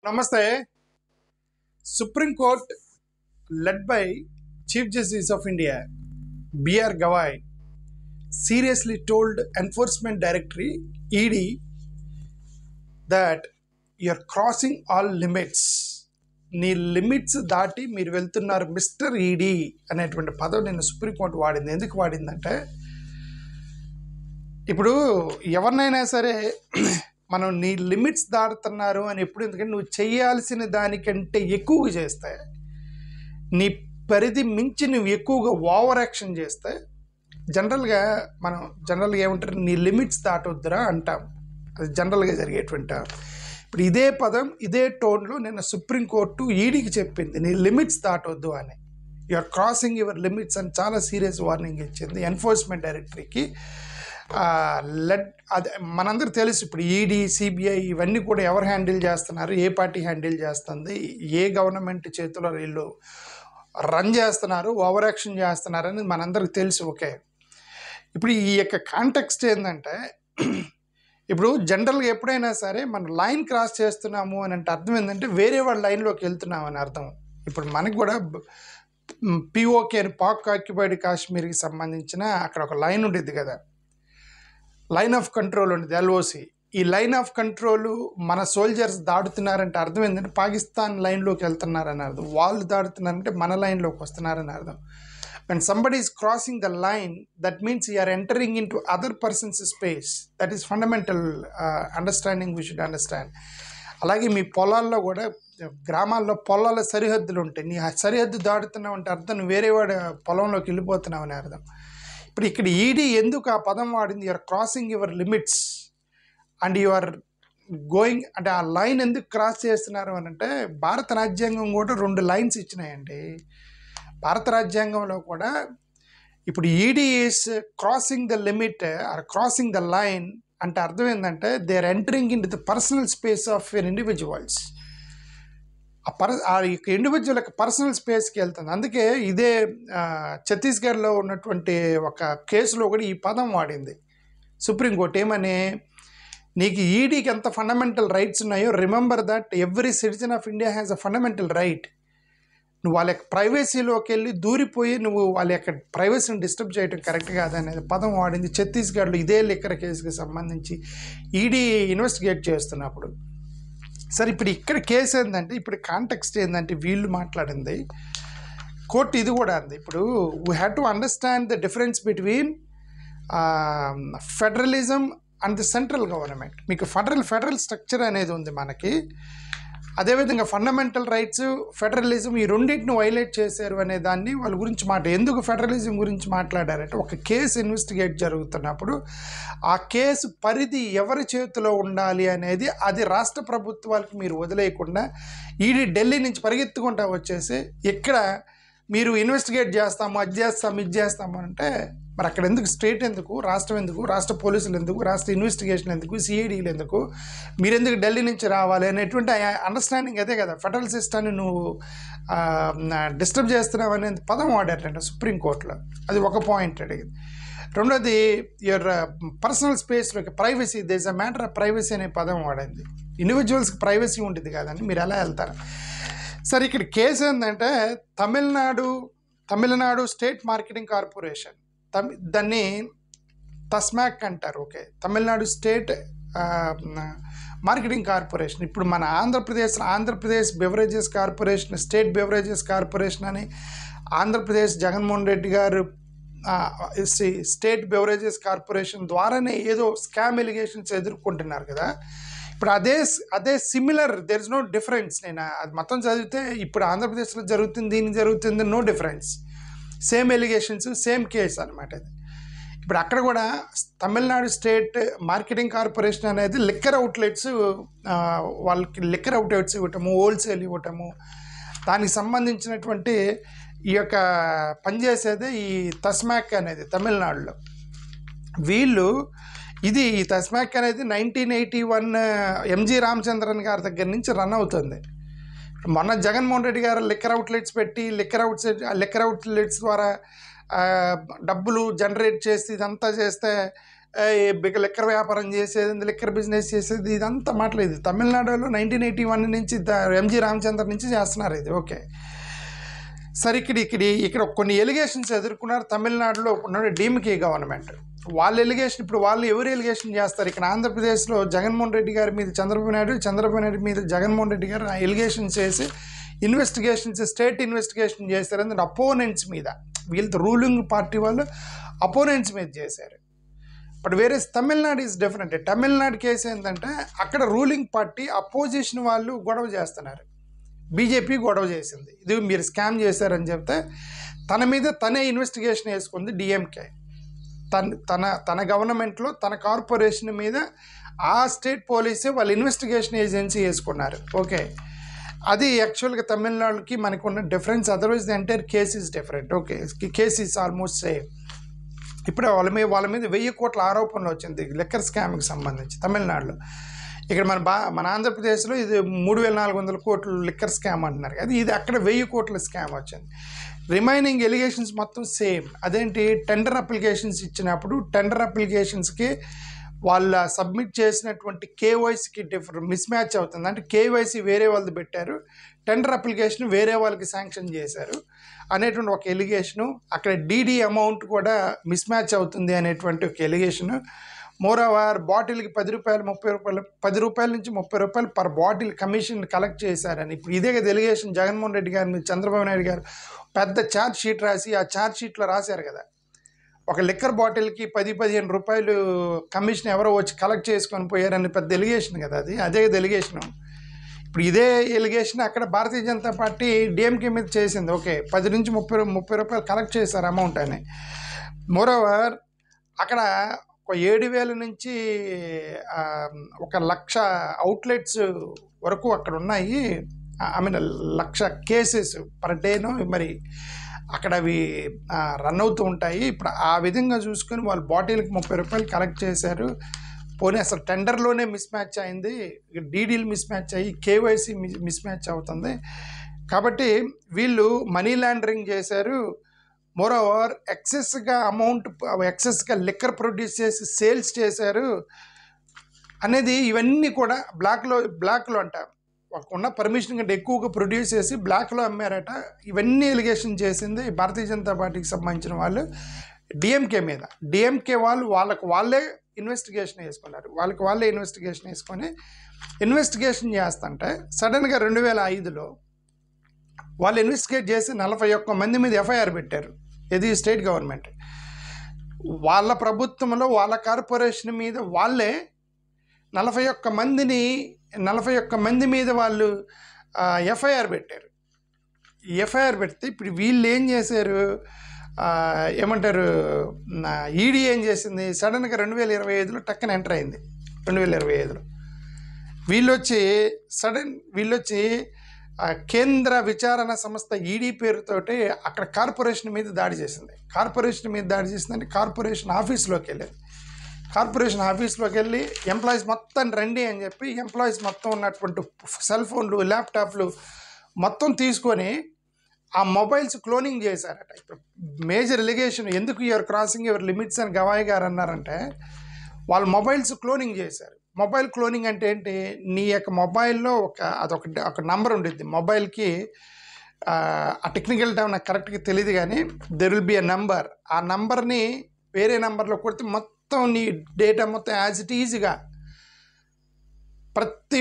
Namaste. Supreme Court, led by Chief Justice of India, B.R. Gawai, seriously told Enforcement Directorate ED that you're crossing all limits. నీ limits దాటి మీరు వెళ్తున్నారు mister ED అనేటువంటి పదం నేను supreme court వాడింది. ఎందుకు వాడిందంటే, ఇప్పుడు ఎవరినైనా సరే మనం నీ లిమిట్స్ దాటుతున్నారు అని ఎప్పుడు, ఎందుకంటే నువ్వు చేయాల్సిన దానికంటే ఎక్కువగా చేస్తే, నీ పరిధి మించి నువ్వు ఎక్కువగా ఓవర్ యాక్షన్ చేస్తే జనరల్గా ఏమంటారు, నీ లిమిట్స్ దాటొద్దురా అంటాం. అది జనరల్గా జరిగేటువంటి. ఇప్పుడు ఇదే పదం ఇదే టోన్లో నిన్న సుప్రీంకోర్టు ఈడీకి చెప్పింది, నీ లిమిట్స్ దాటొద్దు అని. యూఆర్ క్రాసింగ్ యువర్ లిమిట్స్ అని చాలా సీరియస్ వార్నింగ్ ఇచ్చింది ఎన్ఫోర్స్మెంట్ డైరెక్టరీకి. అదే మనందరూ తెలుసు, ఇప్పుడు ఈడీ, సిబిఐ ఇవన్నీ కూడా ఎవరు హ్యాండిల్ చేస్తున్నారు, ఏ పార్టీ హ్యాండిల్ చేస్తుంది, ఏ గవర్నమెంట్ చేతిలో వీళ్ళు రన్ చేస్తున్నారు, ఓవర్ యాక్షన్ చేస్తున్నారు అనేది మనందరికి తెలుసు. ఓకే, ఇప్పుడు ఈ యొక్క కాంటెక్స్ట్ ఏంటంటే, ఇప్పుడు జనరల్గా ఎప్పుడైనా సరే మనం లైన్ క్రాస్ చేస్తున్నాము అని అంటే అర్థం ఏంటంటే వేరే వాళ్ళ లైన్లోకి వెళ్తున్నాము అని అర్థం. ఇప్పుడు మనకు కూడా పిఓకే అని పాక్ ఆక్యుపైడ్ కాశ్మీర్కి సంబంధించిన అక్కడ ఒక లైన్ ఉండేది కదా, లైన్ ఆఫ్ కంట్రోల్ ఉండేది, ఎల్ఓసి. ఈ లైన్ ఆఫ్ కంట్రోల్ మన సోల్జర్స్ దాటుతున్నారంటే అర్థం ఏంటంటే పాకిస్తాన్ లైన్లోకి వెళ్తున్నారని అర్థం. వాళ్ళు దాటుతున్నారంటే మన లైన్లోకి వస్తున్నారని అర్థం. When somebody is crossing the line, that means you are entering into other person's space. That is fundamental understanding we should understand. అలాగే మీ పొలాల్లో కూడా, గ్రామాల్లో పొలాల సరిహద్దులు ఉంటాయి. నీ సరిహద్దు దాటుతున్నావు అంటే అర్థం నువ్వు వేరే వాడి పొలంలోకి వెళ్ళిపోతున్నావు అని అర్థం. ఇప్పుడు ఇక్కడ ఈడీ ఎందుకు ఆ పదం వాడింది, you're crossing your limits and you're going అంటే ఆ లైన్ ఎందుకు క్రాస్ చేస్తున్నారు అని అంటే, భారత రాజ్యాంగం కూడా 2 లైన్స్ ఇచ్చినాయండి. భారత రాజ్యాంగంలో కూడా ఇప్పుడు ED is crossing the limit or crossing the line అంటే అర్థం ఏంటంటే they are entering into the personal space of an individuals. ఆ యొక్క ఇండివిజువల్ యొక్క పర్సనల్ స్పేస్కి వెళ్తుంది. అందుకే ఇదే ఛత్తీస్గఢ్లో ఉన్నటువంటి ఒక కేసులో కూడా ఈ పదం వాడింది సుప్రీంకోర్టు. ఏమని, నీకు ఈడీకి ఎంత ఫండమెంటల్ రైట్స్ ఉన్నాయో, remember that every citizen of India has a fundamental right. నువ్వు వాళ్ళ యొక్క ప్రైవసీలోకి వెళ్ళి దూరిపోయి నువ్వు వాళ్ళ యొక్క ప్రైవసీని డిస్టర్బ్ చేయడం కరెక్ట్ కాదనేది పదం వాడింది ఛత్తీస్గఢ్లో ఇదే లిక్కర్ కేసుకి సంబంధించి ఈడీ ఇన్వెస్టిగేట్ చేస్తున్నప్పుడు. సరే, ఇప్పుడు ఇక్కడ కేసు ఏంటంటే, ఇప్పుడు కాంటెక్స్ట్ ఏంటంటే వీళ్ళు మాట్లాడింది కోర్టు ఇది కూడా అంది. ఇప్పుడు we have to understand the difference between federalism and the central government. మీకు ఫెడరల్ స్ట్రక్చర్ అనేది ఉంది మనకి, అదేవిధంగా ఫండమెంటల్ రైట్స్, ఫెడరలిజం, ఈ రెండింటిని వైలేట్ చేశారు అనే దాన్ని వాళ్ళ గురించి ఎందుకు ఫెడరలిజం గురించి మాట్లాడారంటే, ఒక కేసు ఇన్వెస్టిగేట్ జరుగుతున్నప్పుడు ఆ కేసు పరిధి ఎవరి చేతిలో ఉండాలి అనేది అది రాష్ట్ర ప్రభుత్వాలకు మీరు వదిలేయకుండా ఈడీ ఢిల్లీ నుంచి పరిగెత్తుకుంటా వచ్చేసి ఇక్కడ మీరు ఇన్వెస్టిగేట్ చేస్తాము, అది చేస్తాము, ఇది చేస్తాము అంటే మరి అక్కడ ఎందుకు స్టేట్ ఎందుకు, రాష్ట్రం ఎందుకు, రాష్ట్ర పోలీసులు ఎందుకు, రాష్ట్ర ఇన్వెస్టిగేషన్ ఎందుకు, సిఐడీలు ఎందుకు, మీరెందుకు ఢిల్లీ నుంచి రావాలి అనేటువంటి అండర్స్టాండింగ్ అదే కదా. ఫెడరల్ సిస్టాన్ని నువ్వు డిస్టర్బ్ చేస్తున్నావు అనేది పదం వాడారంట సుప్రీంకోర్టులో. అది ఒక పాయింట్ అడిగింది. రెండోది, యువర్ పర్సనల్ స్పేస్లోకి privacy, they is a matter of privacy అనే పదం వాడింది. ఇండివిజువల్స్కి ప్రైవసీ ఉంటుంది కదండి, మీరు ఎలా వెళ్తారు. సరే, ఇక్కడ కేసు ఏంటంటే తమిళనాడు స్టేట్ మార్కెటింగ్ కార్పొరేషన్, దాన్ని తస్మాక్ అంటారు. Tamil Nadu state marketing corporation. ఇప్పుడు మన Andhra Pradesh beverages corporation, state beverages corporation అని ఆంధ్రప్రదేశ్ జగన్మోహన్ రెడ్డి గారు స్టేట్ బెవరేజెస్ కార్పొరేషన్ ద్వారానే ఏదో స్కామ్ ఎలిగేషన్స్ ఎదుర్కొంటున్నారు కదా. ఇప్పుడు అదే similar, there is no difference. నేను అది మొత్తం చదివితే ఇప్పుడు ఆంధ్రప్రదేశ్లో జరుగుతుంది, దీనికి జరుగుతుంది, no difference, same allegations, same case అనమాట అది. ఇప్పుడు అక్కడ కూడా తమిళనాడు స్టేట్ మార్కెటింగ్ కార్పొరేషన్ అనేది లిక్కర్ అవుట్లెట్స్, వాళ్ళకి లిక్కర్ అవుట్లెట్స్ ఇవ్వటము, హోల్సేల్ ఇవ్వటము, దానికి సంబంధించినటువంటి ఈ యొక్క పనిచేసేదే ఈ తస్మాక్ అనేది తమిళనాడులో. వీళ్ళు ఈ తస్మాక్ అనేది 1981 ఎంజి రామచంద్రన్ గారి దగ్గర నుంచి రన్ అవుతుంది. మొన్న జగన్మోహన్ రెడ్డి గారు లిక్కర్ అవుట్లెట్స్ పెట్టి లిక్కర్ అవుట్లెట్స్ ద్వారా డబ్బులు జనరేట్ చేసి ఇదంతా చేస్తే లిక్కర్ వ్యాపారం చేసేది, లిక్కర్ బిజినెస్ చేసేది, ఇదంతా మాట్లాడేది తమిళనాడులో 1981 నుంచి ఎంజి రామచంద్ర నుంచి చేస్తున్నారు ఇది. ఓకే, సరే ఇక్కడ కొన్ని ఎలిగేషన్స్ ఎదుర్కొన్నారు తమిళనాడులో ఉన్న డీఎంకే గవర్నమెంట్. వాళ్ళ ఎలిగేషన్, ఇప్పుడు వాళ్ళు ఎవరు ఎలిగేషన్ చేస్తారు? ఇక్కడ ఆంధ్రప్రదేశ్లో జగన్మోహన్ రెడ్డి గారి మీద చంద్రబాబు నాయుడు మీద జగన్మోహన్ రెడ్డి గారు ఎలిగేషన్ చేసి స్టేట్ ఇన్వెస్టిగేషన్ చేశారు. అపోనెంట్స్ మీద, వీళ్ళతో రూలింగ్ పార్టీ వాళ్ళు అపోనెంట్స్ మీద చేశారు. బట్ వేరే Tamil Nadu is different. Tamil Nadu case ఏంటంటే అక్కడ రూలింగ్ పార్టీ అపోజిషన్ వాళ్ళు గొడవ చేస్తున్నారు. బీజేపీ గొడవ చేసింది, ఇది మీరు స్కామ్ చేశారని చెప్తే తన మీద తనే ఇన్వెస్టిగేషన్ వేసుకుంది డిఎంకే. తన గవర్నమెంట్లో తన కార్పొరేషన్ మీద ఆ స్టేట్ పోలీసే వాళ్ళు ఇన్వెస్టిగేషన్ ఏజెన్సీ వేసుకున్నారు. ఓకే, అది యాక్చువల్గా తమిళనాడుకి మనకున్న difference. Otherwise the entire case is different. Okay, case is almost same. ఇప్పుడు వాళ్ళ మీద 1000 కోట్ల ఆరోపణలు వచ్చింది లిక్కర్ స్కామ్కి సంబంధించి తమిళనాడులో. ఇక్కడ మన ఆంధ్రప్రదేశ్లో ఇది 3400 కోట్లు లిక్కర్ స్కామ్ అంటున్నారు. ఇది అక్కడ 1000 కోట్ల స్కామ్ వచ్చింది. రిమైనింగ్ ఎలిగేషన్స్ మొత్తం సేమ్. అదేంటి, టెండర్ అప్లికేషన్స్ ఇచ్చినప్పుడు టెండర్ అప్లికేషన్స్కి వాళ్ళ సబ్మిట్ చేసినటువంటి కేవైసీకి మిస్ మ్యాచ్ అవుతుంది. అంటే కేవైసీ వేరే వాళ్ళది పెట్టారు, టెండర్ అప్లికేషన్ వేరే వాళ్ళకి శాంక్షన్ చేశారు అనేటువంటి ఒక ఎలిగేషను. అక్కడ డీడీ అమౌంట్ కూడా మిస్ మ్యాచ్ అవుతుంది అనేటువంటి ఒక ఎలిగేషను. మోరోవర్ బాటిల్కి 10 రూపాయలు 30 రూపాయలు 10 రూపాయల నుంచి 30 రూపాయలు పర్ బాటిల్ కమిషన్ కలెక్ట్ చేశారని ఇప్పుడు ఇదే కదా ఎలిగేషన్. జగన్మోహన్ రెడ్డి గారి మీద చంద్రబాబు నాయుడు గారు పెద్ద ఛార్జ్ షీట్ రాసి ఆ ఛార్జ్ షీట్లో రాశారు కదా, ఒక లిక్కర్ బాటిల్కి 10-15 రూపాయలు కమిషన్ ఎవరో వచ్చి కలెక్ట్ చేసుకొని పోయారని పెద్ద ఎలిగేషన్ కదా అది. అదే కదా ఎలిగేషను. ఇప్పుడు ఇదే ఎలిగేషన్ అక్కడ భారతీయ జనతా పార్టీ డిఎంకే మీద చేసింది. ఓకే, 10 నుంచి 30 రూపాయలు కలెక్ట్ చేశారు అమౌంట్ అని. మోరోవర్ అక్కడ ఒక 7,000 నుంచి 1,00,000 అవుట్లెట్స్ వరకు అక్కడ ఉన్నాయి. ఐ మీన్ 1,00,000 కేసెస్ పర్ డేను మరి అక్కడ అవి రన్ అవుతూ ఉంటాయి. ఇప్పుడు ఆ విధంగా చూసుకొని వాళ్ళు బాటిల్కి 30 రూపాయలు కలెక్ట్ చేశారు. పోనీ అసలు టెండర్లోనే మిస్ మ్యాచ్ అయింది, డీడీలు మిస్ మ్యాచ్ అయ్యి కేవైసీ మిస్ మ్యాచ్ అవుతుంది. కాబట్టి వీళ్ళు మనీ లాండరింగ్ చేశారు. మోరోవర్ ఎక్సెస్గా లిక్కర్ ప్రొడ్యూస్ చేసి సేల్స్ చేశారు అనేది ఇవన్నీ కూడా బ్లాక్లో అంట. ఉన్న పర్మిషన్ కంటే ఎక్కువగా ప్రొడ్యూస్ చేసి బ్లాక్లో అమ్మారట. ఇవన్నీ ఎలిగేషన్ చేసింది భారతీయ జనతా పార్టీకి సంబంధించిన వాళ్ళు డిఎంకే మీద. డిఎంకే వాళ్ళు వాళ్ళే ఇన్వెస్టిగేషన్ వేసుకున్నారు. ఇన్వెస్టిగేషన్ చేస్తుంటే సడన్గా 2005లో వాళ్ళు ఇన్వెస్టిగేట్ చేసి 41 మంది మీద ఎఫ్ఐఆర్ పెట్టారు. ఇది స్టేట్ గవర్నమెంట్. వాళ్ళ ప్రభుత్వంలో వాళ్ళ కార్పొరేషన్ మీద వాళ్ళే 41 మంది మీద వాళ్ళు ఎఫ్ఐఆర్ పెట్టారు. ఎఫ్ఐఆర్ పెడితే ఇప్పుడు వీళ్ళు ఏం చేశారు, ఏమంటారు, ఈడీ ఏం చేసింది, సడన్గా 2025లో టక్కన ఎంటర్ అయింది. 2025లో వీళ్ళొచ్చి కేంద్ర విచారణ సంస్థ ఈడీ పేరుతోటి అక్కడ కార్పొరేషన్ మీద దాడి చేసింది. అంటే కార్పొరేషన్ ఆఫీస్లోకి వెళ్ళి ఎంప్లాయీస్ మొత్తం రండి అని చెప్పి ఎంప్లాయీస్ మొత్తం ఉన్నటువంటి సెల్ ఫోన్లు, ల్యాప్టాప్లు మొత్తం తీసుకొని ఆ మొబైల్స్ క్లోనింగ్ చేశారట. ఇప్పుడు మేజర్ ఎలిగేషన్, ఎందుకు యువర్ క్రాసింగ్ యువర్ లిమిట్స్ అని గవాయి గారు అన్నారంటే వాళ్ళు మొబైల్స్ క్లోనింగ్ చేశారు. మొబైల్ క్లోనింగ్ అంటే ఏంటి, నీ యొక్క మొబైల్లో ఒక నంబర్ ఉంటుంది మొబైల్కి. ఆ టెక్నికల్ టైం నాకు కరెక్ట్గా తెలియదు కానీ there will be a number. ఆ నంబర్ని వేరే నంబర్లో కొడితే మొత్తం నీ డేటా మొత్తం యాజ్ ఇట్ ఈజ్గా ప్రతి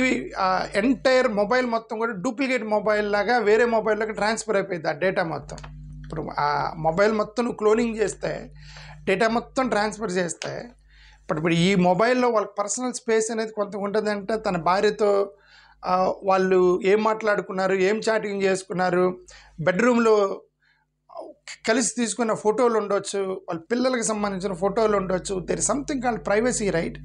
ఎంటైర్ మొబైల్ మొత్తం కూడా డూప్లికేట్ మొబైల్ లాగా వేరే మొబైల్లోకి ట్రాన్స్ఫర్ అయిపోయింది ఆ డేటా మొత్తం. ఇప్పుడు ఆ మొబైల్ మొత్తం నువ్వు క్లోనింగ్ చేస్తే డేటా మొత్తం ట్రాన్స్ఫర్ చేస్తే ఇప్పుడు ఈ మొబైల్లో వాళ్ళకి పర్సనల్ స్పేస్ అనేది కొంత ఉంటుందంటే తన భార్యతో వాళ్ళు ఏం మాట్లాడుకున్నారు, ఏం చాటింగ్ చేసుకున్నారు, బెడ్రూమ్లో కలిసి తీసుకున్న ఫోటోలు ఉండొచ్చు, వాళ్ళ పిల్లలకి సంబంధించిన ఫోటోలు ఉండొచ్చు. There is something called privacy, right?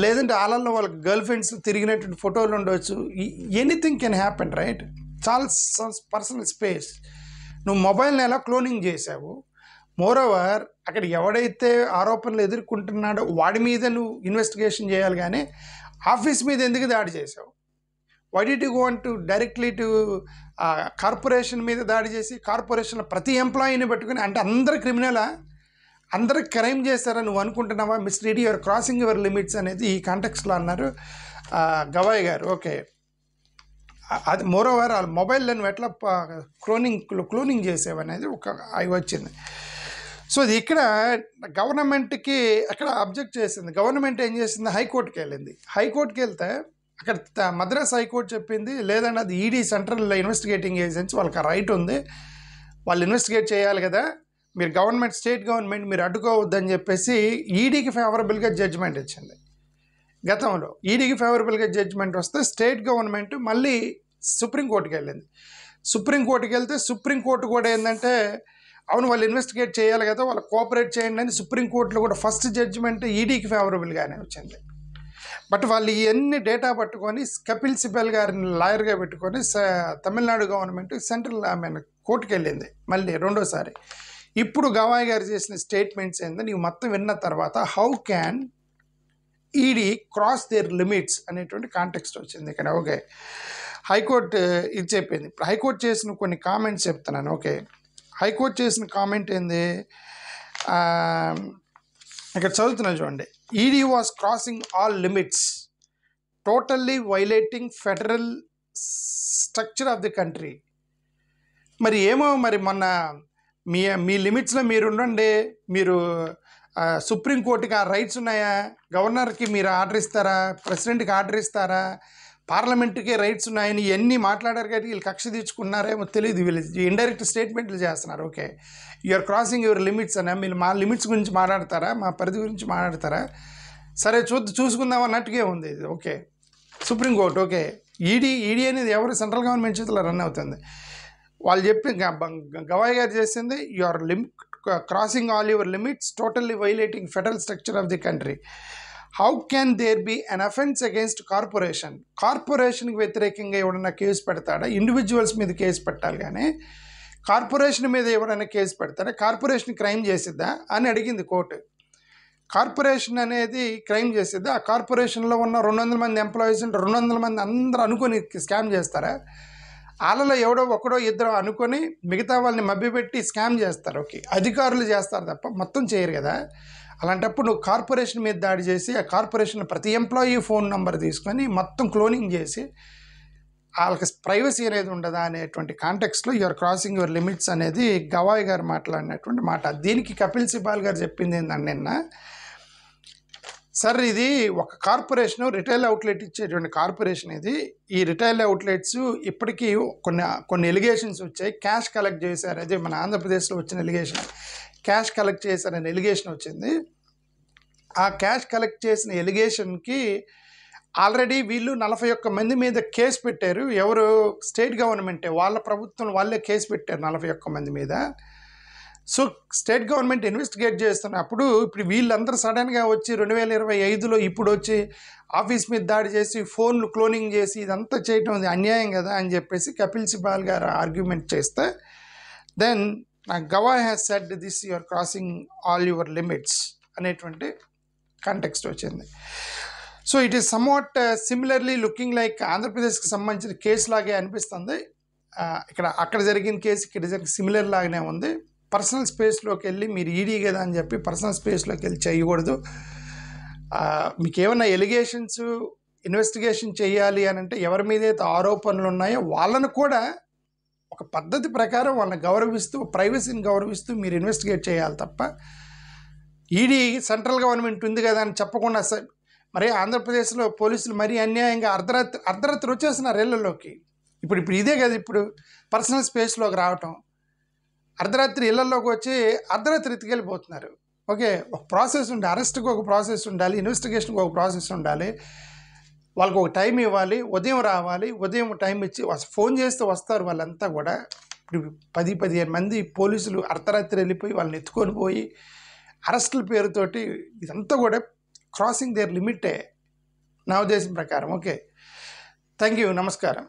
లేదంటే వాళ్ళల్లో వాళ్ళకి గర్ల్ ఫ్రెండ్స్ తిరిగినటువంటి ఫోటోలు ఉండవచ్చు. Anything can happen, right? చాలా పర్సనల్ స్పేస్. నువ్వు మొబైల్ని ఎలా క్లోనింగ్ చేసావు. మోరోవర్ అక్కడ ఎవడైతే ఆరోపణలు ఎదుర్కొంటున్నాడో వాడి మీద నువ్వు ఇన్వెస్టిగేషన్ చేయాలి కానీ ఆఫీస్ మీద ఎందుకు దాడి చేసావు? Why did you want to directly to corporation మీద దాడి చేసి కార్పొరేషన్లో ప్రతి ఎంప్లాయీని పెట్టుకుని, అంటే అందరు క్రిమినలా? అందరూ క్రైమ్ చేస్తారని నువ్వు అనుకుంటున్నావా, mislead your crossing your limits అనేది ఈ కాంటెక్స్లో అన్నారు గవాయ్ గారు. ఓకే, అది మోరోవర్ ఆ మొబైల్లో నువ్వు ఎట్లా క్లోనింగ్ చేసేవనేది ఒక అవి వచ్చింది. సో ఇది ఇక్కడ గవర్నమెంట్కి అక్కడ అబ్జెక్ట్ చేసింది. గవర్నమెంట్ ఏం చేసింది, హైకోర్టుకి వెళ్ళింది. హైకోర్టుకి వెళ్తే అక్కడ మద్రాస్ హైకోర్టు చెప్పింది లేదండి అది ఈడీ సెంట్రల్ ఇన్వెస్టిగేటింగ్ ఏజెన్సీ, వాళ్ళకి రైట్ ఉంది, వాళ్ళు ఇన్వెస్టిగేట్ చేయాలి కదా, మీరు గవర్నమెంట్ స్టేట్ గవర్నమెంట్ మీరు అడ్డుకోవద్దని చెప్పేసి ఈడీకి ఫేవరబుల్గా జడ్జిమెంట్ ఇచ్చింది. గతంలో ఈడీకి ఫేవరబుల్గా జడ్జిమెంట్ వస్తే స్టేట్ గవర్నమెంట్ మళ్ళీ సుప్రీంకోర్టుకి వెళ్ళింది. సుప్రీంకోర్టుకి వెళ్తే సుప్రీంకోర్టు కూడా ఏంటంటే అవును వాళ్ళు ఇన్వెస్టిగేట్ చేయాలి కదా, వాళ్ళు కోఆపరేట్ చేయండి అని సుప్రీంకోర్టులో కూడా ఫస్ట్ జడ్జిమెంట్ ఈడీకి ఫేవరబుల్గానే వచ్చింది. బట్ వాళ్ళు ఇవన్నీ డేటా పట్టుకొని కపిల్ సిబల్ గారిని లాయర్గా పెట్టుకొని తమిళనాడు గవర్నమెంట్ సెంట్రల్ కోర్టుకి వెళ్ళింది మళ్ళీ రెండోసారి. ఇప్పుడు గవాయ్ గారు చేసిన స్టేట్మెంట్స్ ఏంటంటే నీవు మొత్తం విన్న తర్వాత how can ED cross their limits అనేటువంటి కాంటెక్స్ట్ వచ్చింది ఇక్కడ. ఓకే, హైకోర్టు ఇది చెప్పింది. ఇప్పుడు హైకోర్టు చేసిన కొన్ని కామెంట్స్ చెప్తున్నాను. ఓకే, హైకోర్టు చేసిన కామెంట్ ఏంది ఇక్కడ చదువుతున్నా చూడండి. ED was crossing all limits totally violating federal structure of the country. మరి ఏమో మరి మొన్న మీ లిమిట్స్లో మీరు ఉండండి, మీరు సుప్రీంకోర్టుకి ఆ రైట్స్ ఉన్నాయా, గవర్నర్కి మీరు ఆర్డర్ ఇస్తారా, ప్రెసిడెంట్కి ఆర్డర్ ఇస్తారా, పార్లమెంట్కి రైట్స్ ఉన్నాయని ఇవన్నీ మాట్లాడారు కాబట్టి వీళ్ళు కక్ష తీర్చుకున్నారేమో తెలియదు, వీళ్ళు ఇండైరెక్ట్ స్టేట్మెంట్లు చేస్తున్నారు. Okay, you're crossing your limits అనే మీరు మా లిమిట్స్ గురించి మాట్లాడతారా, మా పరిధి గురించి మాట్లాడతారా, సరే చూసుకుందాం అన్నట్టుగా ఉంది ఇది. ఓకే, సుప్రీంకోర్టు ఓకే, ఈడీ అనేది ఎవరు సెంట్రల్ గవర్నమెంట్ చేతిలో రన్ అవుతుంది. వాళ్ళు చెప్పి గవాయ్ గారు చేసింది your crossing all your limits totally violating federal structure of the country. How can there be an offence against corporation? కార్పొరేషన్కి వ్యతిరేకంగా ఎవడన్నా కేసు పెడతాడా? ఇండివిజువల్స్ మీద కేసు పెట్టాలి, కానీ కార్పొరేషన్ మీద ఎవరైనా కేసు పెడతాడా? కార్పొరేషన్ క్రైమ్ చేసిద్దా అని అడిగింది కోర్టు. కార్పొరేషన్ అనేది క్రైమ్ చేసిద్దా? ఆ కార్పొరేషన్లో ఉన్న 200 మంది ఎంప్లాయీస్ ఉంటే 200 మంది అందరూ అనుకొని స్కామ్ చేస్తారా? వాళ్ళలో ఎవడో ఒకడో ఇద్దరు అనుకొని మిగతా వాళ్ళని మభ్యపెట్టి స్కామ్ చేస్తారు. ఓకే, అధికారులు చేస్తారు తప్ప మొత్తం చేయరు కదా. అలాంటప్పుడు నువ్వు కార్పొరేషన్ మీద దాడి చేసి ఆ కార్పొరేషన్ ప్రతి ఎంప్లాయీ ఫోన్ నెంబర్ తీసుకొని మొత్తం క్లోనింగ్ చేసి వాళ్ళకి ప్రైవసీ అనేది ఉండదా అనేటువంటి కాంటెక్స్లో యువర్ క్రాసింగ్ యువర్ లిమిట్స్ అనేది గవాయ్ గారు మాట్లాడినటువంటి మాట. దీనికి కపిల్ సిబాల్ గారు చెప్పింది ఏంటంటే నిన్న, సార్ ఇది ఒక కార్పొరేషన్ రిటైల్ అవుట్లెట్ ఇచ్చేటువంటి కార్పొరేషన్ ఇది. ఈ రిటైల్ అవుట్లెట్స్ ఇప్పటికీ కొన్ని ఎలిగేషన్స్ వచ్చాయి, క్యాష్ కలెక్ట్ చేశారు. అదే మన ఆంధ్రప్రదేశ్లో వచ్చిన ఎలిగేషన్, క్యాష్ కలెక్ట్ చేశారని ఎలిగేషన్ వచ్చింది. ఆ క్యాష్ కలెక్ట్ చేసిన ఎలిగేషన్కి ఆల్రెడీ వీళ్ళు 41 మంది మీద కేసు పెట్టారు. ఎవరు? స్టేట్ గవర్నమెంటే, వాళ్ళ ప్రభుత్వం వాళ్ళే కేసు పెట్టారు 41 మంది మీద. సో స్టేట్ గవర్నమెంట్ ఇన్వెస్టిగేట్ చేస్తున్నప్పుడు ఇప్పుడు వీళ్ళందరూ సడన్గా వచ్చి 2025లో ఇప్పుడు వచ్చి ఆఫీస్ మీద దాడి చేసి ఫోన్లు క్లోనింగ్ చేసి ఇదంతా చేయటం అన్యాయం కదా అని చెప్పేసి కపిల్ సిబాల్ గారు ఆర్గ్యుమెంట్ చేస్తే then Gavai has said this your crossing all your limits అనేటువంటి కాంటెక్స్ట్ వచ్చింది. So it is somewhat similarly looking like ఆంధ్రప్రదేశ్కి సంబంధించిన కేసు లాగే అనిపిస్తుంది. అక్కడ జరిగిన కేసు ఇక్కడ జరిగిన సిమిలర్ లాగానే ఉంది. పర్సనల్ స్పేస్లోకి వెళ్ళి మీరు ఈడీ కదా అని చెప్పి పర్సనల్ స్పేస్లోకి వెళ్ళి చేయకూడదు. మీకు ఏమైనా ఎలిగేషన్స్ ఇన్వెస్టిగేషన్ చేయాలి అని అంటే ఎవరి మీద అయితే ఆరోపణలు ఉన్నాయో వాళ్ళను కూడా ఒక పద్ధతి ప్రకారం వాళ్ళని గౌరవిస్తూ ప్రైవసీని గౌరవిస్తూ మీరు ఇన్వెస్టిగేట్ చేయాలి తప్ప ఈడీ సెంట్రల్ గవర్నమెంట్ ఉంది కదా అని చెప్పకుండా మరి ఆంధ్రప్రదేశ్లో పోలీసులు మరీ అన్యాయంగా అర్ధరాత్రి వచ్చేస్తున్నారు ఇళ్లలోకి. ఇప్పుడు ఇదే కదా ఇప్పుడు పర్సనల్ స్పేస్లోకి రావటం, అర్ధరాత్రి ఇళ్లలోకి వచ్చి అర్ధరాత్రి ఎత్తుకెళ్ళిపోతున్నారు. ఓకే, ఒక ప్రాసెస్ ఉండాలి, అరెస్ట్కి ఒక ప్రాసెస్ ఉండాలి, ఇన్వెస్టిగేషన్కి ఒక ప్రాసెస్ ఉండాలి, వాళ్ళకి ఒక టైం ఇవ్వాలి, ఉదయం రావాలి, ఉదయం టైం ఇచ్చి ఫోన్ చేస్తే వస్తారు వాళ్ళంతా కూడా. ఇప్పుడు 10-15 మంది పోలీసులు అర్ధరాత్రి వెళ్ళిపోయి వాళ్ళని ఎత్తుకొని పోయి అరెస్టుల పేరుతోటి ఇదంతా కూడా క్రాసింగ్ దేర్ లిమిటే నా ఉద్దేశం ప్రకారం. ఓకే, థ్యాంక్ యూ, నమస్కారం.